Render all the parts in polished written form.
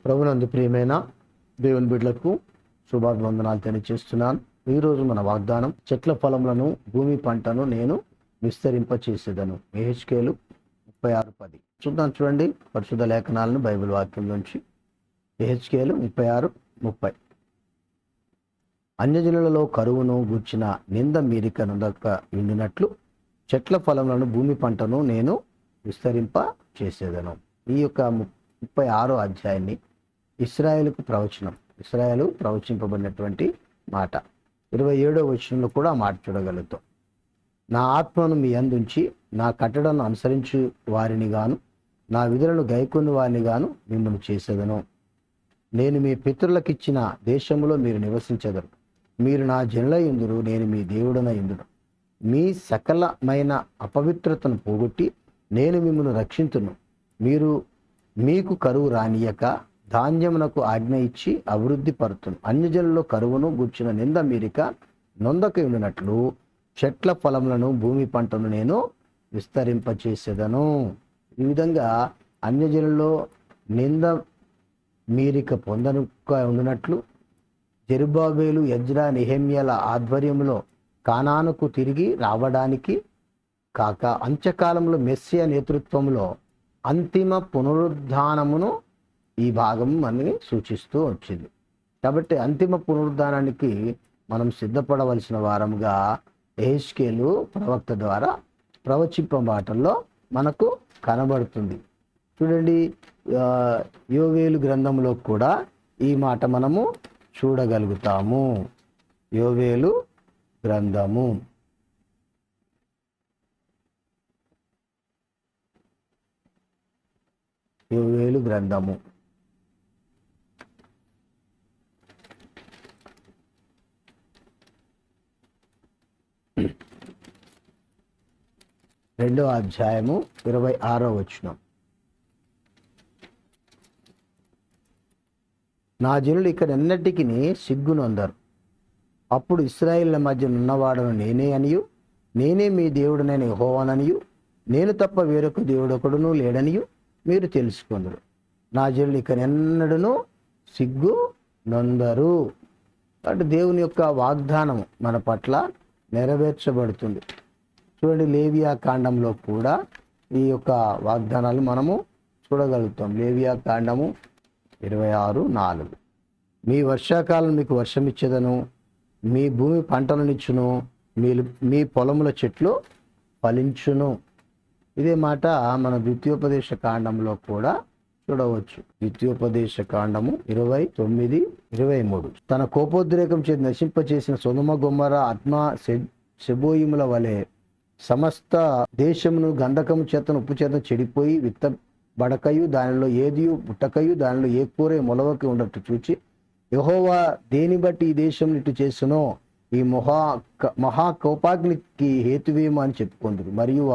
ప్రభునందు ప్రియమైన దేవుని బిడ్డలకు శుభాభివందనాలు తెలియజేస్తున్నాను. ఈరోజు మన వాగ్దానం, చెట్ల ఫలములను భూమి పంటను నేను విస్తరింపచేసేదను. యెహెజ్కేలు 36:10. చూడండి పరిశుద్ధ లేఖనాలను బైబిల్ వాక్యం నుంచి. యెహెజ్కేలు 36:30. అన్యజనులలో కరువును గూర్చిన నింద మీరిక నొందక ఉండినట్లు చెట్ల ఫలములను భూమి పంటను నేను విస్తరింప చేసేదను. ఈ యొక్క 36వ అధ్యాయాన్ని ఇశ్రాయేలుకు ప్రవచనం, ఇశ్రాయేలు ప్రవచింపబడినటువంటి మాట. 27వ వచనంలో కూడా మాట చూడగలుగుతాం. నా ఆత్మను మీ అందుంచి నా కట్టడను అనుసరించు వారిని గాను నా విధులను గైకొని వారిని గాను మిమ్మల్ని చేసేదను. నేను మీ పితరులకిచ్చిన దేశంలో మీరు నివసించెదరు. మీరు నా జనుల యందురు, నేను మీ దేవుడన యందును. మీ సకలమైన అపవిత్రతను పోగొట్టి నేను మిమ్మల్ని రక్షింతును. మీకు కరువు రానియక ధాన్యమునకు ఆజ్ఞ ఇచ్చి అభివృద్ధి పరుతును. అన్యజనుల్లో కరువును గూర్చిన నింద మీరిక నొందక ఉండినట్లు చెట్ల ఫలములను భూమి పంటను నేను విస్తరింపచేసేదను. ఈ విధంగా అన్యజనుల్లో నింద మీరిక పొందనుక ఉండినట్లు జెరుబ్బాబెలు, ఎజ్రా, నెహెమ్యాల ఆధ్వర్యంలో కానానుకు తిరిగి రావడానికి కాక అంత్యకాలంలో మెస్సియా నేతృత్వంలో అంతిమ పునరుద్ధానమును ఈ భాగం మనని సూచిస్తూ వచ్చింది. కాబట్టి అంతిమ పునరుద్ధానానికి మనం సిద్ధపడవలసిన వారముగా యెహెజ్కేలు ప్రవక్త ద్వారా ప్రవచింపబాటల్లో మనకు కనబడుతుంది. చూడండి, యోవేలు గ్రంథంలో కూడా ఈ మాట మనము చూడగలుగుతాము. యోవేలు గ్రంథము యోవేలు గ్రంథము 2వ అధ్యాయము 26వ వచనం. నా జనులు ఇక్కడ ఎన్నటికి సిగ్గునొందరు. అప్పుడు ఇశ్రాయేలుల మధ్య ఉన్నవాడను నేనే అనియు, నేనే మీ దేవుడనైన యెహోవాననియు, నేను తప్ప వేరొక దేవుడొకడును లేడనియు మీరు తెలుసుకొందురు. నా జనులు ఇక్కడ ఎన్నడూను సిగ్గు నొందరు. అంటే దేవుని యొక్క వాగ్దానం మన పట్ల నెరవేర్చబడుతుంది. చూడండి, లేవియా కాండంలో కూడా ఈ యొక్క వాగ్దానాలు మనము చూడగలుగుతాం. లేవియా కాండము 26:4. మీ వర్షాకాలం మీకు వర్షం ఇచ్చేదను, మీ భూమి పంటలనిచ్చును, మీ పొలముల చెట్లు ఫలించును. ఇదే మాట మన ద్వితీయోపదేశ కాండంలో కూడా చూడవచ్చు. ద్వితీయోపదేశ కాండము 29:23. తన కోపోద్రేకం చేతి నశింపచేసిన సొదొమ, గొమొర్రా, అద్మా, సెబోయిముల వలె సమస్త దేశమును గంధకము చేతను ఉప్పు చేత చెడిపోయి విత్తబడకయు దానిలో ఏదియు పుట్టకయు దానిలో ఏ కూర మొలవకి ఉండట్టు చూచి యెహోవా దేని బట్టి ఈ దేశం ఇటు చేసినో ఈ మహాకోపాగ్నికి హేతువేమో అని చెప్పుకొందురు. మరియు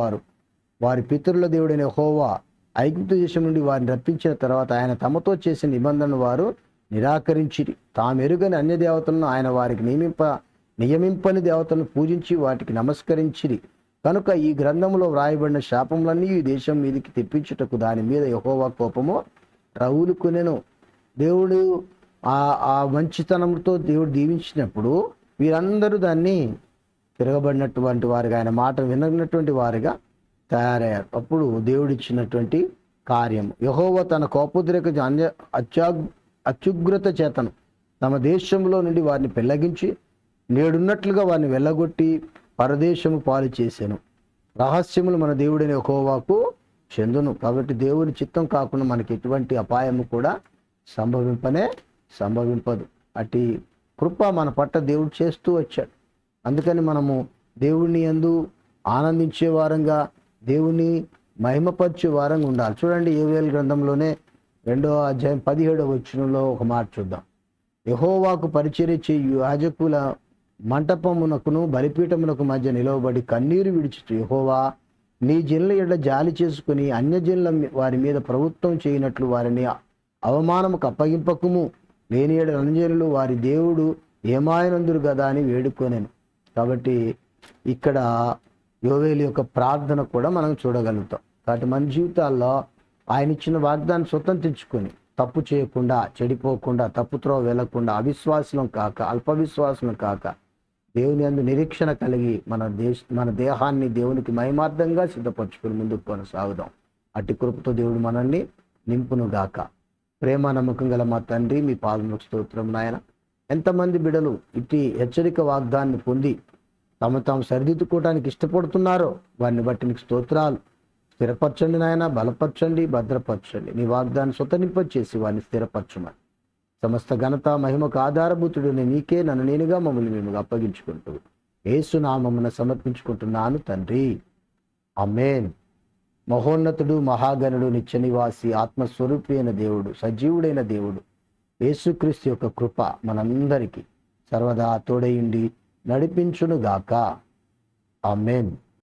వారి పితరుల దేవుడైన యెహోవా ఐగుప్తు దేశం నుండి వారిని రప్పించిన తర్వాత ఆయన తమతో చేసిన నిబంధనను వారు నిరాకరించిరి. తామెరుగని అన్య దేవతలను ఆయన వారికి నియమింపని దేవతలను పూజించి వాటికి నమస్కరించిరి. కనుక ఈ గ్రంథంలో వ్రాయబడిన శాపములన్నీ ఈ దేశం మీదకి తెప్పించుటకు దాని మీద యెహోవా కోపము రగులుకొనెను. దేవుడు ఆ మంచితనంతో దేవుడు దీవించినప్పుడు వీరందరూ దాన్ని తిరగబడినటువంటి వారిగా, ఆయన మాట వినటువంటి వారిగా తయారయ్యారు. అప్పుడు దేవుడిచ్చినటువంటి కార్యం, యెహోవా తన కోపోద్రేక అత్యుగ్రత చేతను తమ దేశంలో నుండి వారిని పెళ్లగించి నేడున్నట్లుగా వారిని వెళ్ళగొట్టి పరదేశము పాలు చేశాను. రహస్యములు మన దేవుడైన యెహోవాకు చెందును. కాబట్టి దేవుని చిత్తం కాకుండా మనకి ఎటువంటి అపాయము కూడా సంభవింపదు. అట్టి కృప మన పట్ల దేవుడు చేస్తూ వచ్చాడు. అందుకని మనము దేవుని యందు ఆనందించే వారంగా, దేవుని మహిమపరిచే వారంగా ఉండాలి. చూడండి, యోవేలు గ్రంథంలోనే 2వ అధ్యాయం 17వ వచనంలో ఒక మాట చూద్దాం. యెహోవాకు పరిచర్య చేయు యాజకుల మంటపమునకును బలిపీఠమునకు మధ్య నిలవబడి కన్నీరు విడిచి యెహోవా నీ జనుల ఎడల జాలి చేసుకుని అన్యజనుల వారి మీద ప్రభుత్వం చేయనట్లు వారిని అవమానముకు అప్పగింపకుము. లేని ఎడల అన్యజనులు వారి దేవుడు ఏమాయనందురు గదా అని వేడుకొనెను. కాబట్టి ఇక్కడ యోవేలు యొక్క ప్రార్థన కూడా మనం చూడగలుగుతాం. కాబట్టి మన జీవితాల్లో ఆయన ఇచ్చిన వాగ్దాన్ని స్వతంత్రించుకొని తప్పు చేయకుండా, చెడిపోకుండా, తప్పుత్రో వెళ్లకుండా, అవిశ్వాసం కాక, అల్పవిశ్వాసం కాక, దేవుని యందు నిరీక్షణ కలిగి మన దేహాన్ని దేవునికి మహిమార్థంగా సిద్ధపరచుకుని ముందుకు కొనసాగుదాం. అట్టి కృపతో దేవుడు మనల్ని నింపునుగాక. ప్రేమ నమ్మకం గల మా తండ్రి, మీ పాదములకు స్తోత్రం నాయన. ఎంతమంది బిడలు ఇట్టి హెచ్చరిక వాగ్దాన్ని పొంది తాము సరిదిద్దుకోవడానికి ఇష్టపడుతున్నారో వారిని బట్టి నీకు స్తోత్రాలు. స్థిరపరచండి నాయన, బలపరచండి, భద్రపరచండి. నీ వాగ్దాన్ని స్వతనింపచేసి వారిని స్థిరపరచమని, సమస్త ఘనత మహిమకు ఆధారభూతుడిని నీకే, నన్ను నేనుగా మమ్మల్ని మేము అప్పగించుకుంటూ యేసు నామమున సమర్పించుకుంటున్నాను తండ్రి. ఆమేన్. మహోన్నతుడు, మహాగణుడు, నిత్య నివాసి, ఆత్మస్వరూపి అయిన దేవుడు, సజీవుడైన దేవుడు యేసుక్రీస్తు యొక్క కృప మనందరికీ సర్వదా తోడయుండి నడిపించునుగాక. ఆమేన్.